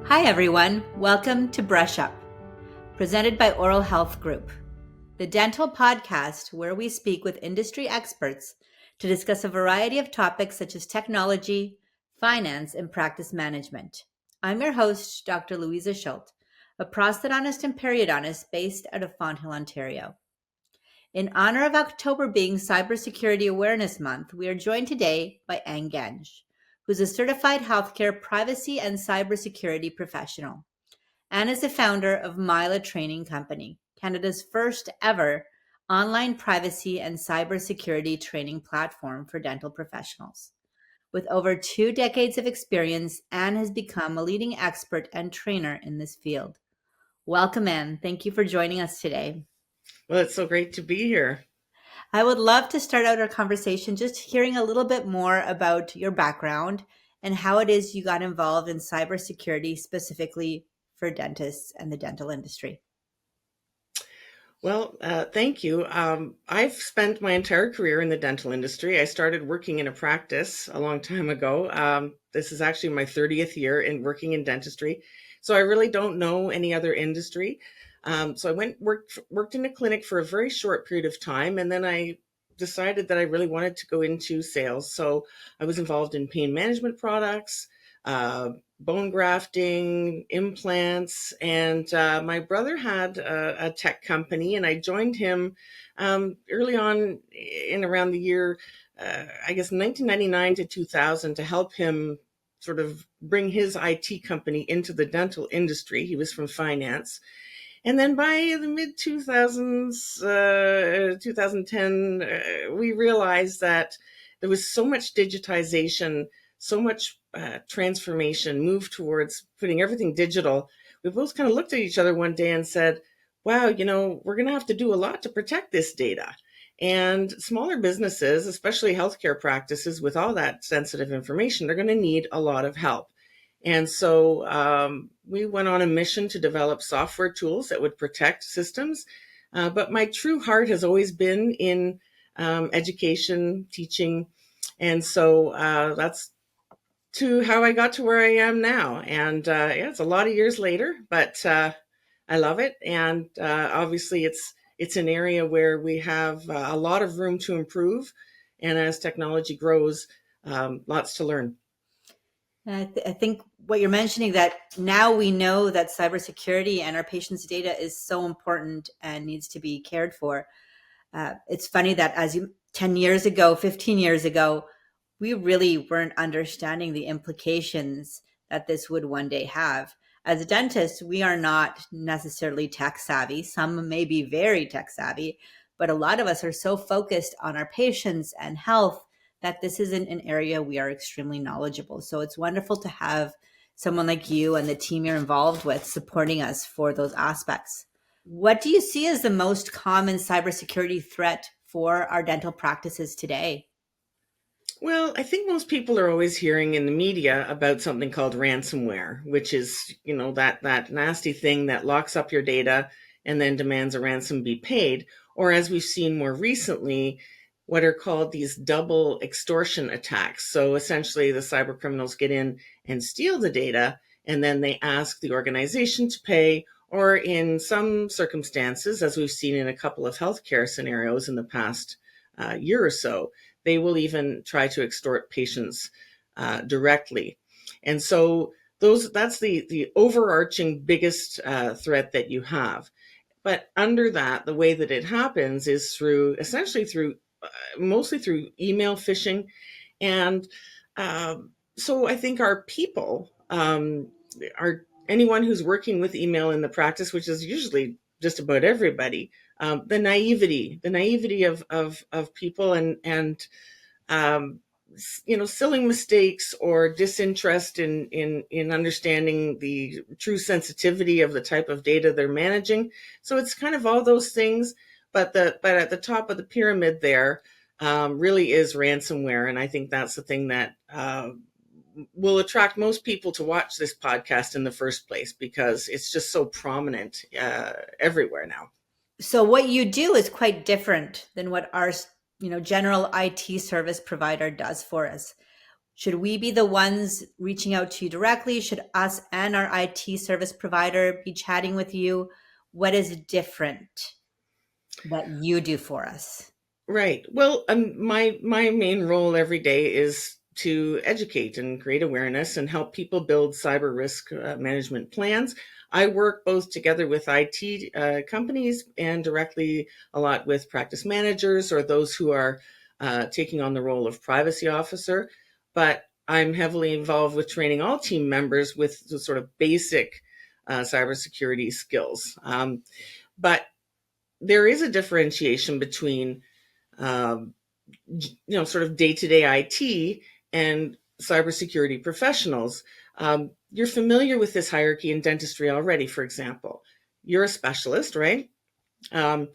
Hi everyone, welcome to Brush Up, presented by Oral Health Group, the dental podcast where we speak with industry experts to discuss a variety of topics such as technology, finance, and practice management. I'm your host, Dr. Louisa Schultz, a prosthodontist and periodontist based out of Fonthill, Ontario. In honor of October being Cybersecurity Awareness Month, we are joined today by Genge, who's a certified healthcare privacy and cybersecurity professional. Anne is the founder of Mila Training Company, Canada's first ever online privacy and cybersecurity training platform for dental professionals. With over 2 decades of experience, Anne has become a leading expert and trainer in this field. Welcome, Anne. Thank you for joining us today. Well, it's so great to be here. I would love to start out our conversation just hearing a little bit more about your background and how it is you got involved in cybersecurity specifically for dentists and the dental industry. Well, thank you. I've spent my entire career in the dental industry. I started working in a practice a long time ago. This is actually my 30th year in working in dentistry. So I really don't know any other industry. So I worked in a clinic for a very short period of time, and then I decided that I really wanted to go into sales. So I was involved in pain management products, bone grafting, implants, and my brother had a tech company, and I joined him early on in around the year, I guess 1999 to 2000, to help him sort of bring his IT company into the dental industry. He was from finance. And then by the mid 2000s, 2010, we realized that there was so much digitization, so much transformation, move towards putting everything digital. We both kind of looked at each other one day and said, wow, we're going to have to do a lot to protect this data. And smaller businesses, especially healthcare practices with all that sensitive information, they're going to need a lot of help. And so we went on a mission to develop software tools that would protect systems. But my true heart has always been in education, teaching. And so that's to how I got to where I am now. And yeah, it's a lot of years later, but I love it. And obviously it's an area where we have a lot of room to improve. And as technology grows, lots to learn. And I think what you're mentioning, that now we know that cybersecurity and our patients' data is so important and needs to be cared for. It's funny that 10 years ago, 15 years ago, we really weren't understanding the implications that this would one day have. As a dentist, we are not necessarily tech savvy. Some may be very tech savvy, but a lot of us are so focused on our patients and health that this isn't an area we are extremely knowledgeable. So it's wonderful to have someone like you and the team you're involved with supporting us for those aspects. What do you see as the most common cybersecurity threat for our dental practices today? Well, I think most people are always hearing in the media about something called ransomware, which is, that nasty thing that locks up your data and then demands a ransom be paid. Or as we've seen more recently, what are called these double extortion attacks. So essentially the cyber criminals get in and steal the data, and then they ask the organization to pay, or in some circumstances, as we've seen in a couple of healthcare scenarios in the past year or so, they will even try to extort patients directly. And so that's the overarching biggest threat that you have. But under that, the way that it happens is mostly through email phishing. And so I think our people, anyone who's working with email in the practice, which is usually just about everybody, the naivety of people and silly mistakes or disinterest in understanding the true sensitivity of the type of data they're managing. So it's kind of all those things, but at the top of the pyramid there really is ransomware, and I think that's the thing that will attract most people to watch this podcast in the first place, because it's just so prominent everywhere now. So what you do is quite different than what our general IT service provider does for us. Should we be the ones reaching out to you directly? Should us and our IT service provider be chatting with you? What is different that you do for us? Right. Well, my main role every day is to educate and create awareness and help people build cyber risk management plans. I work both together with IT companies and directly a lot with practice managers or those who are taking on the role of privacy officer. But I'm heavily involved with training all team members with the sort of basic cybersecurity skills. But there is a differentiation between um, sort of day-to-day IT and cybersecurity professionals. You're familiar with this hierarchy in dentistry already, for example. You're a specialist, right?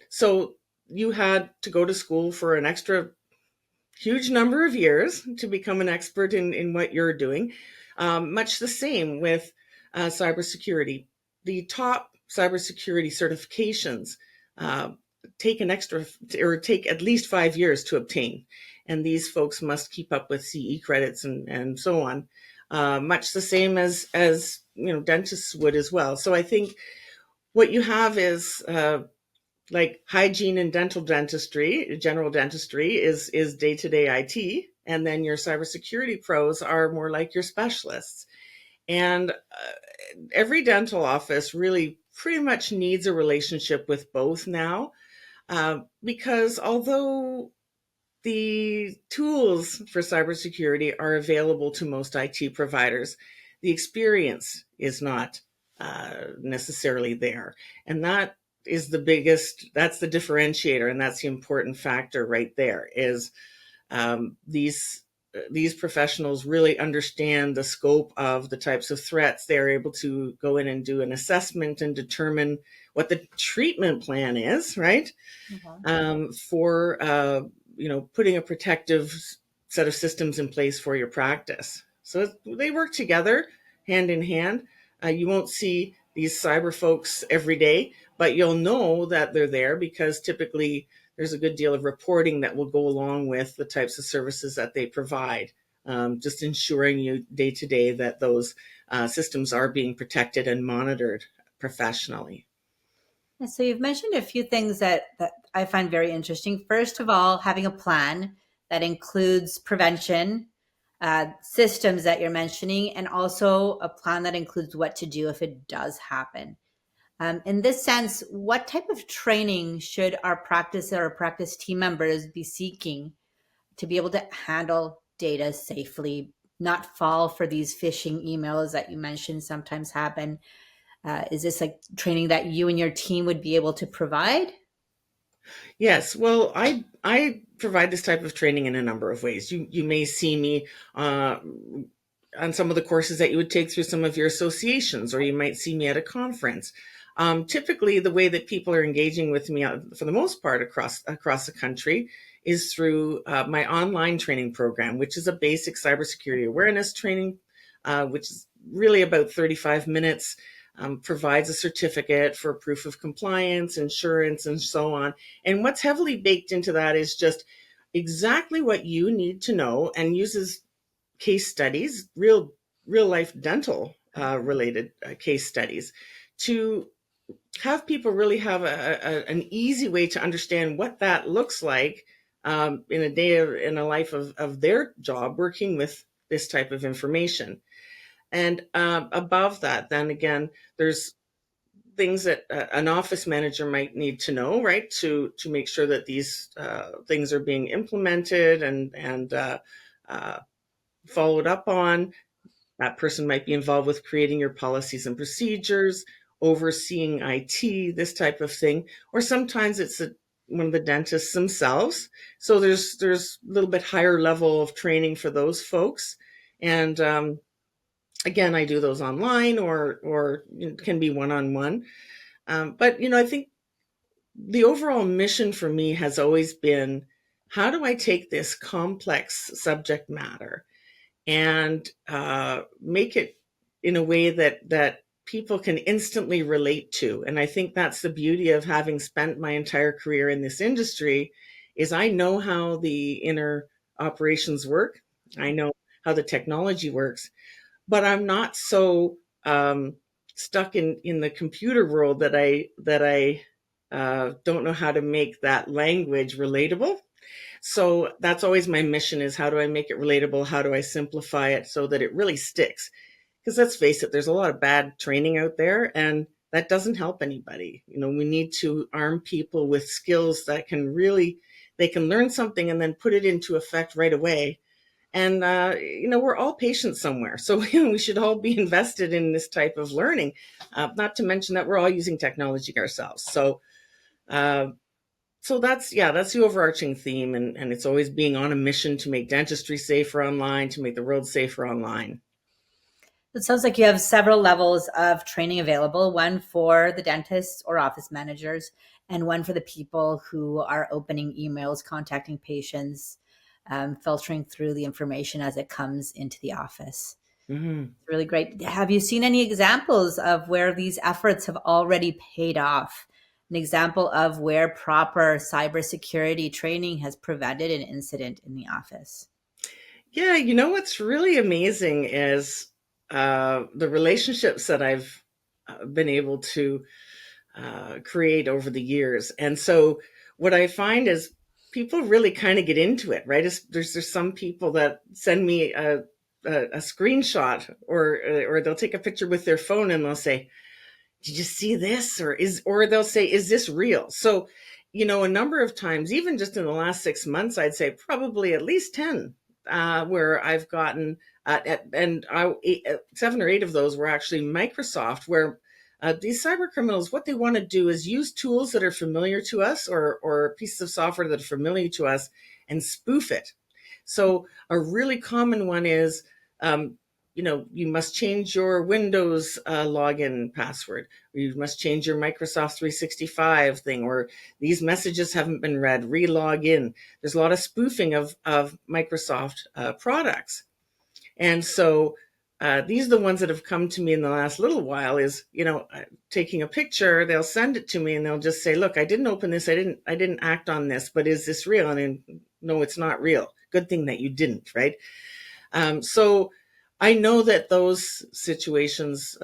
So you had to go to school for an extra huge number of years to become an expert in what you're doing. Much the same with cybersecurity. The top cybersecurity certifications uh, take an extra or take at least 5 years to obtain. And these folks must keep up with CE credits and so on. Much the same as dentists would as well. So I think what you have is like hygiene and dental dentistry, general dentistry is day-to-day IT, and then your cybersecurity pros are more like your specialists. And every dental office really pretty much needs a relationship with both now, because although the tools for cybersecurity are available to most IT providers, the experience is not necessarily there. And that's the differentiator, and that's the important factor right there is these professionals really understand the scope of the types of threats. They're able to go in and do an assessment and determine what the treatment plan is, right? For putting a protective set of systems in place for your practice. So they work together hand in hand. You won't see these cyber folks every day, but you'll know that they're there because typically there's a good deal of reporting that will go along with the types of services that they provide, just ensuring you day to day that those systems are being protected and monitored professionally. So you've mentioned a few things that I find very interesting. First of all, having a plan that includes prevention, systems that you're mentioning, and also a plan that includes what to do if it does happen. In this sense, what type of training should our practice or practice team members be seeking to be able to handle data safely, not fall for these phishing emails that you mentioned sometimes happen? Is this like training that you and your team would be able to provide? Yes, well, I provide this type of training in a number of ways. You may see me on some of the courses that you would take through some of your associations, or you might see me at a conference. Typically, the way that people are engaging with me, for the most part, across the country, is through my online training program, which is a basic cybersecurity awareness training, which is really about 35 minutes. Provides a certificate for proof of compliance, insurance, and so on. And what's heavily baked into that is just exactly what you need to know, and uses case studies, real life dental related case studies, to have people really have an easy way to understand what that looks like in a life of their job working with this type of information. And above that, then again, there's things that an office manager might need to know, right, to make sure that these things are being implemented and followed up on. That person might be involved with creating your policies and procedures, overseeing IT, this type of thing. Or sometimes it's one of the dentists themselves. So there's a little bit higher level of training for those folks. And again, I do those online or can be one-on-one. But I think the overall mission for me has always been, how do I take this complex subject matter and make it in a way that people can instantly relate to? And I think that's the beauty of having spent my entire career in this industry, is I know how the inner operations work. I know how the technology works, but I'm not so stuck in the computer world that I don't know how to make that language relatable. So that's always my mission, is how do I make it relatable? How do I simplify it so that it really sticks? Because let's face it, there's a lot of bad training out there, and that doesn't help anybody. We need to arm people with skills that can really, they can learn something and then put it into effect right away. And, we're all patients somewhere. So we should all be invested in this type of learning, not to mention that we're all using technology ourselves. Uh, so that's the overarching theme. And it's always being on a mission to make dentistry safer online, to make the world safer online. It sounds like you have several levels of training available, one for the dentists or office managers, and one for the people who are opening emails, contacting patients, filtering through the information as it comes into the office. Mm-hmm. Really great. Have you seen any examples of where these efforts have already paid off? An example of where proper cybersecurity training has prevented an incident in the office? Yeah, what's really amazing is the relationships that I've been able to create over the years. And so what I find is people really kind of get into it, right? There's some people that send me a screenshot, or they'll take a picture with their phone and they'll say, "Did you see this?" Or they'll say, "Is this real?" So, a number of times, even just in the last 6 months, I'd say probably at least 10, where I've gotten, and 7 or 8 of those were actually Microsoft, where these cyber criminals, what they want to do is use tools that are familiar to us, or pieces of software that are familiar to us, and spoof it. So a really common one is, you must change your Windows login password, or you must change your Microsoft 365 thing, or these messages haven't been read, re-log in. There's a lot of spoofing of Microsoft products. And so these are the ones that have come to me in the last little while, is, taking a picture, they'll send it to me and they'll just say, "Look, I didn't open this. I didn't act on this, but is this real?" And no, it's not real. Good thing that you didn't, right? So I know that those situations,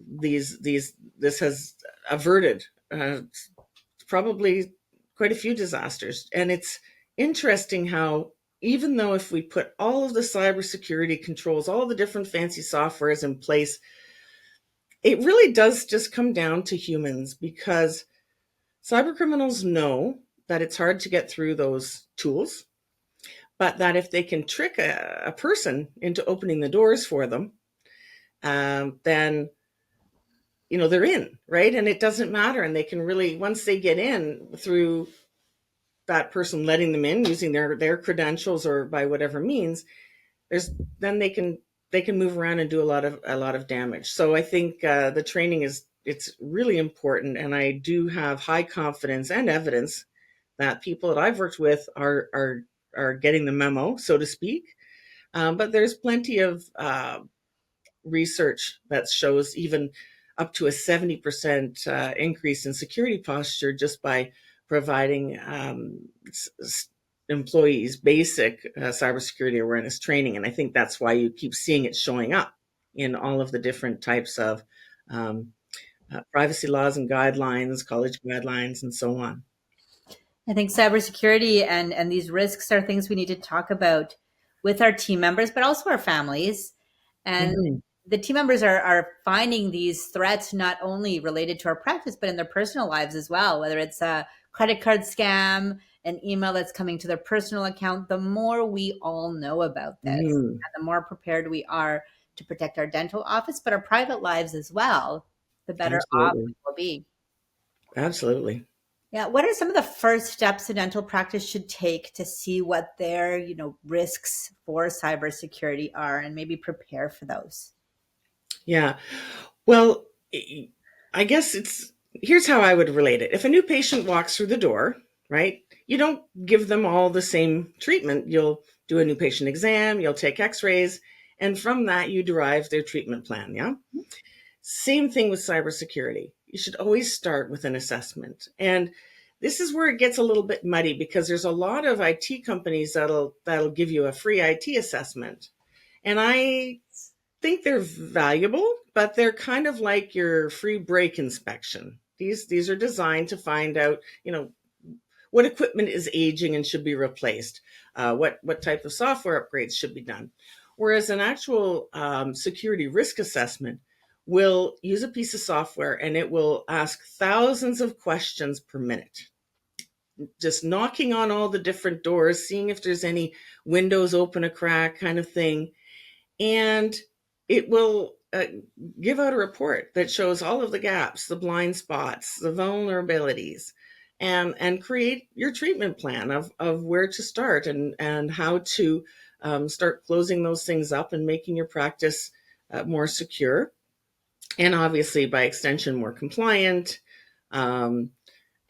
this has averted probably quite a few disasters. And it's interesting how, even though if we put all of the cybersecurity controls, all the different fancy softwares in place, it really does just come down to humans, because cyber criminals know that it's hard to get through those tools, but that if they can trick a person into opening the doors for them, then they're in, right? And it doesn't matter. And they can really, once they get in through that person letting them in using their credentials or by whatever means, then they can move around and do a lot of damage. So I think the training it's really important, and I do have high confidence and evidence that people that I've worked with are getting the memo, so to speak. But there's plenty of research that shows even up to a 70% increase in security posture just by providing employees basic cybersecurity awareness training. And I think that's why you keep seeing it showing up in all of the different types of privacy laws and guidelines, college guidelines, and so on. I think cybersecurity and these risks are things we need to talk about with our team members, but also our families. And Mhm. the team members are finding these threats not only related to our practice, but in their personal lives as well, whether it's a credit card scam, an email that's coming to their personal account. The more we all know about this, Mm. and the more prepared we are to protect our dental office, but our private lives as well, the better off we Absolutely. will be. Absolutely. Yeah. What are some of the first steps a dental practice should take to see what their, risks for cybersecurity are and maybe prepare for those? Yeah. Well, I guess here's how I would relate it. If a new patient walks through the door, right, you don't give them all the same treatment. You'll do a new patient exam, you'll take x-rays, and from that you derive their treatment plan. Yeah. Same thing with cybersecurity. You should always start with an assessment. And This is where it gets a little bit muddy because there's a lot of IT companies that'll give you a free IT assessment. And I think they're valuable, but they're kind of like your free brake inspection. These are designed to find out, what equipment is aging and should be replaced, what type of software upgrades should be done. Whereas an actual security risk assessment will use a piece of software and it will ask thousands of questions per minute, just knocking on all the different doors, seeing if there's any windows open a crack kind of thing. And it will give out a report that shows all of the gaps, the blind spots, the vulnerabilities, and create your treatment plan of where to start and how to start closing those things up and making your practice more secure. And obviously, by extension, more compliant, and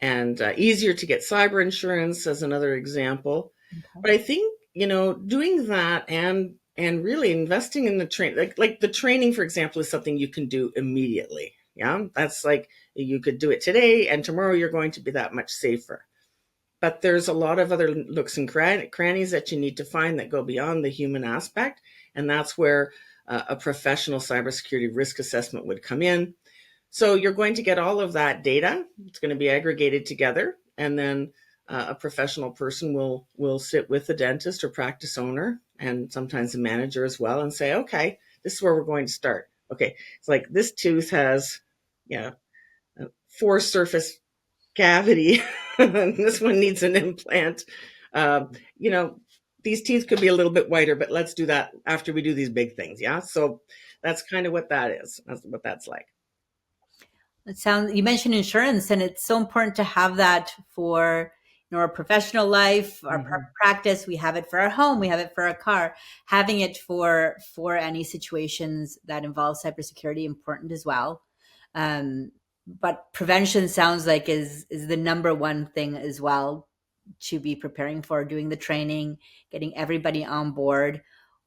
easier to get cyber insurance as another example. Okay. But I think, doing that and really investing in the like the training, for example, is something you can do immediately. Yeah, that's like you could do it today and tomorrow you're going to be that much safer. But there's a lot of other nooks and crannies that you need to find that go beyond the human aspect. And that's where a professional cybersecurity risk assessment would come in. So you're going to get all of that data. It's going to be aggregated together. And then a professional person will sit with the dentist or practice owner and sometimes the manager as well and say, okay, this is where we're going to start. Okay, it's like this tooth has, 4 surface cavity. This one needs an implant. These teeth could be a little bit whiter, but let's do that after we do these big things. Yeah. So that's kind of what that is. That's what that's like. You mentioned insurance, and it's so important to have that for our professional life, our practice. We have it for our home, we have it for our car. Having it for any situations that involve cybersecurity, important as well. But prevention sounds like is the number one thing as well to be preparing for, doing the training, getting everybody on board.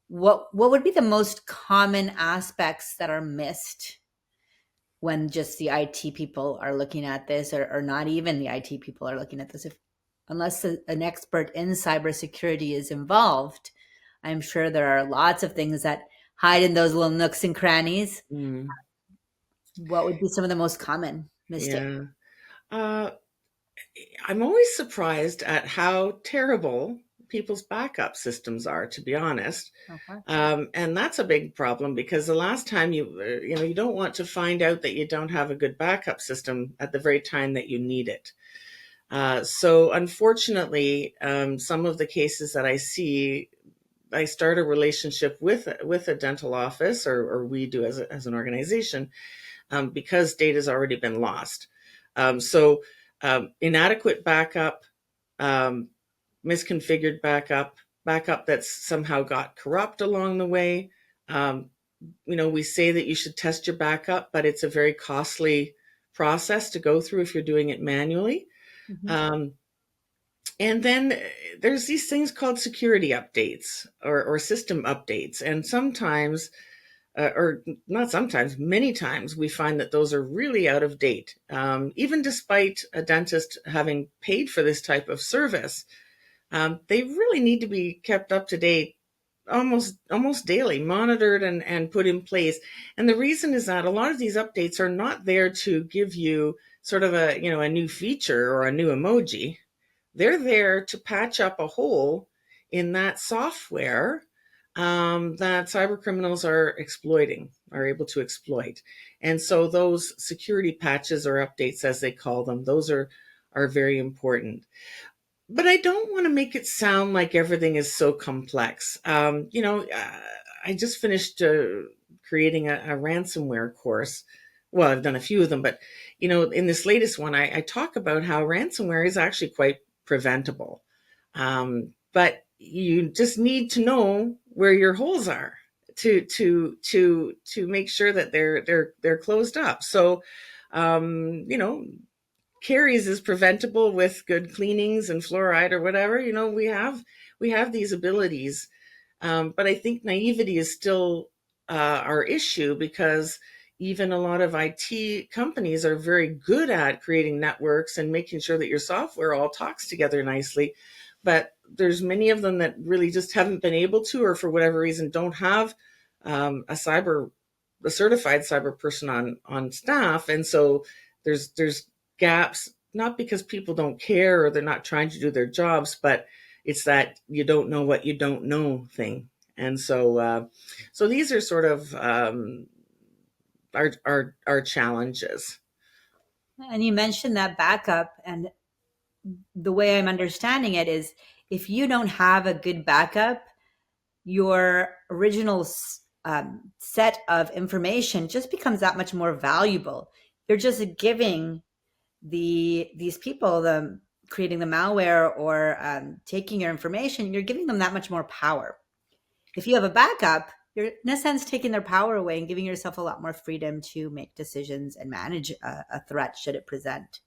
What would be the most common aspects that are missed when just the IT people are looking at this, or not even the IT people are looking at this? Unless an expert in cybersecurity is involved, I'm sure there are lots of things that hide in those little nooks and crannies. What would be some of the most common mistakes? Yeah. I'm always surprised at how terrible people's backup systems are, to be honest. Okay. And that's a big problem because the last time you don't want to find out that you don't have a good backup system at the very time that you need it. So unfortunately, some of the cases that I see, I start a relationship with a dental office, or we do as an organization, because data's already been lost. So inadequate backup, misconfigured backup that's somehow got corrupt along the way. We say that you should test your backup, but it's a very costly process to go through if you're doing it manually. And then there's these things called security updates or system updates. And sometimes, or not sometimes, many times we find that those are really out of date. Even despite a dentist having paid for this type of service, they really need to be kept up to date almost daily, monitored and put in place. And the reason is that a lot of these updates are not there to give you sort of a new feature or a new emoji. They're there to patch up a hole in that software that cyber criminals are able to exploit. And so those security patches or updates, as they call them, those are very important. But I don't want to make it sound like everything is so complex. I just finished creating a ransomware course. Well, I've done a few of them, but in this latest one, I talk about how ransomware is actually quite preventable. But you just need to know where your holes are to make sure that they're closed up. So, caries is preventable with good cleanings and fluoride or whatever. We have these abilities, but I think naivety is still our issue because even a lot of IT companies are very good at creating networks and making sure that your software all talks together nicely. But there's many of them that really just haven't been able to, or for whatever reason, don't have a certified cyber person on staff. And so there's gaps, not because people don't care or they're not trying to do their jobs, but it's that you don't know what you don't know thing. And so these are sort of our challenges. And you mentioned that backup, and the way I'm understanding it is if you don't have a good backup, your original set of information just becomes that much more valuable. You're just giving these people, the creating the malware or taking your information, you're giving them that much more power. If you have a backup, you're in a sense taking their power away and giving yourself a lot more freedom to make decisions and manage a threat should it present.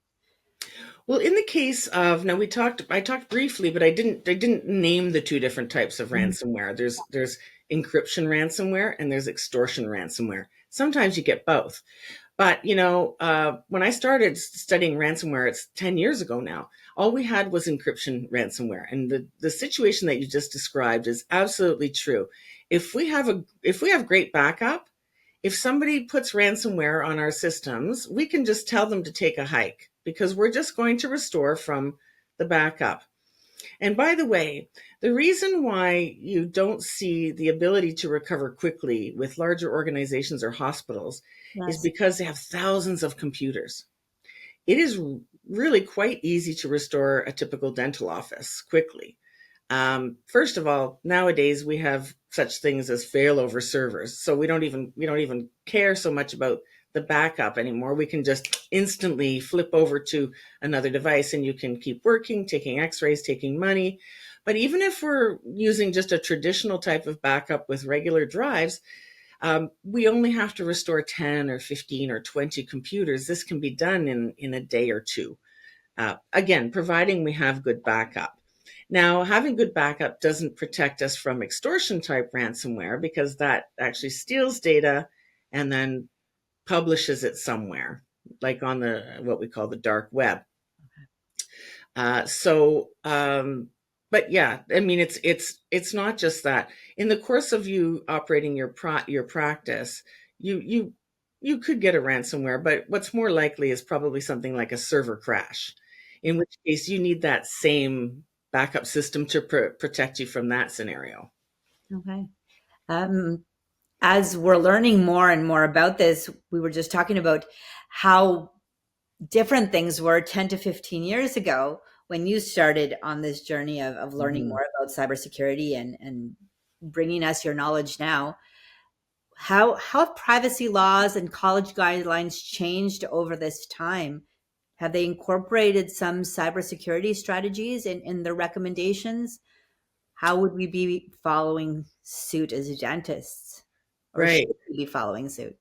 Well, in the case of now, I talked briefly, but I didn't name the two different types of Mhm. ransomware. There's encryption ransomware and there's extortion ransomware. Sometimes you get both. But when I started studying ransomware, it's 10 years ago now. All we had was encryption ransomware, and the situation that you just described is absolutely true. If we have great backup, if somebody puts ransomware on our systems, we can just tell them to take a hike because we're just going to restore from the backup. And by the way, the reason why you don't see the ability to recover quickly with larger organizations or hospitals is Yes. because they have thousands of computers. It is really quite easy to restore a typical dental office quickly. First of all, nowadays we have such things as failover servers, so we don't even care so much about the backup anymore. We can just instantly flip over to another device, and you can keep working, taking X-rays, taking money. But even if we're using just a traditional type of backup with regular drives, we only have to restore 10 or 15 or 20 computers. This can be done in a day or two. Again, providing we have good backup. Now, having good backup doesn't protect us from extortion type ransomware because that actually steals data and then publishes it somewhere, like on the what we call the dark web. Uh, so, um, but yeah, I mean, it's not just that. In the course of you operating your practice, you you could get a ransomware, but what's more likely is probably something like a server crash, in which case you need that same backup system to protect you from that scenario. Okay. Um, as we're learning more and more about this, we were just talking about how different things were 10 to 15 years ago when you started on this journey of learning Mhm. more about cybersecurity and bringing us your knowledge now. How have privacy laws and college guidelines changed over this time? Have they incorporated some cybersecurity strategies in their recommendations? How would we be following suit as dentists? Or should Right. we be following suit?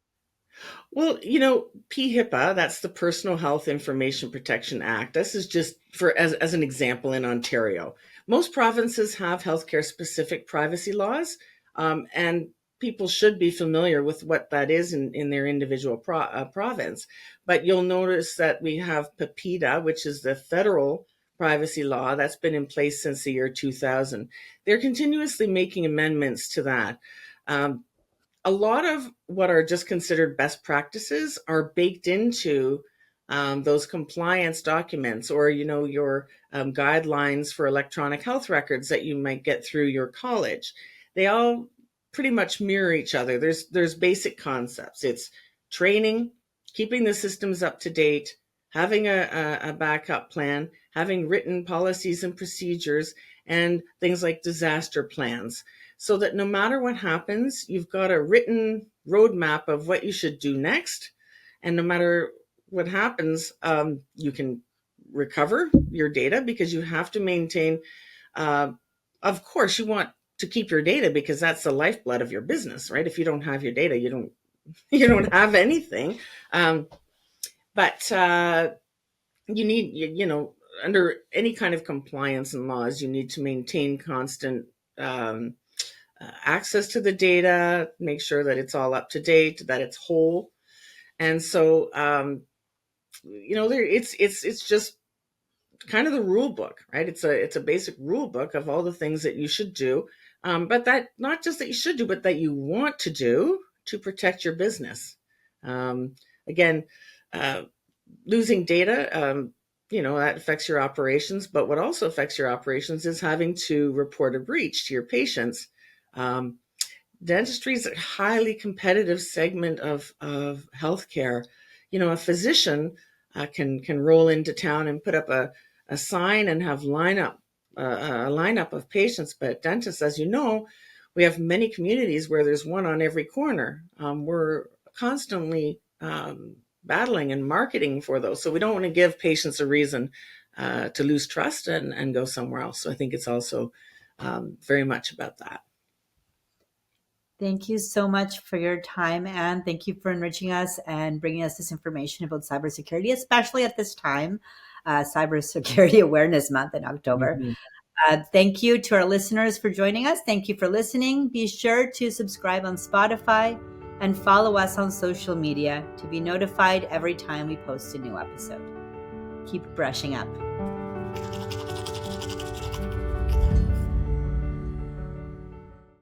Well, PHIPAA, that's the Personal Health Information Protection Act. This is just for as an example in Ontario. Most provinces have healthcare specific privacy laws, and people should be familiar with what that is in their individual province. But you'll notice that we have PIPEDA, which is the federal privacy law that's been in place since the year 2000. They're continuously making amendments to that. Um, a lot of what are just considered best practices are baked into those compliance documents or your guidelines for electronic health records that you might get through your college. They all pretty much mirror each other. There's basic concepts. It's training, keeping the systems up to date, having a backup plan, having written policies and procedures, and things like disaster plans, so that no matter what happens, you've got a written roadmap of what you should do next. And no matter what happens, you can recover your data because you have to maintain, uh, of course, you want to keep your data because that's the lifeblood of your business, right? If you don't have your data, you don't you don't have anything. Um, but you need under any kind of compliance and laws, you need to maintain constant access to the data, make sure that it's all up to date, that it's whole. And so, it's just kind of the rule book, right? It's a basic rule book of all the things that you should do, but that not just that you should do, but that you want to do to protect your business. Again, uh, losing data, that affects your operations. But what also affects your operations is having to report a breach to your patients. Um, Dentistry is a highly competitive segment of healthcare. A physician can roll into town and put up a sign and have a lineup of patients, but dentists, as you know, we have many communities where there's one on every corner. We're constantly battling and marketing for those, so we don't want to give patients a reason to lose trust and go somewhere else. So I think it's also very much about that. Thank you so much for your time, Anne. Thank you for enriching us and bringing us this information about cybersecurity, especially at this time, Cybersecurity Awareness Month in October. Mhm. Thank you to our listeners for joining us. Thank you for listening. Be sure to subscribe on Spotify and follow us on social media to be notified every time we post a new episode. Keep brushing up.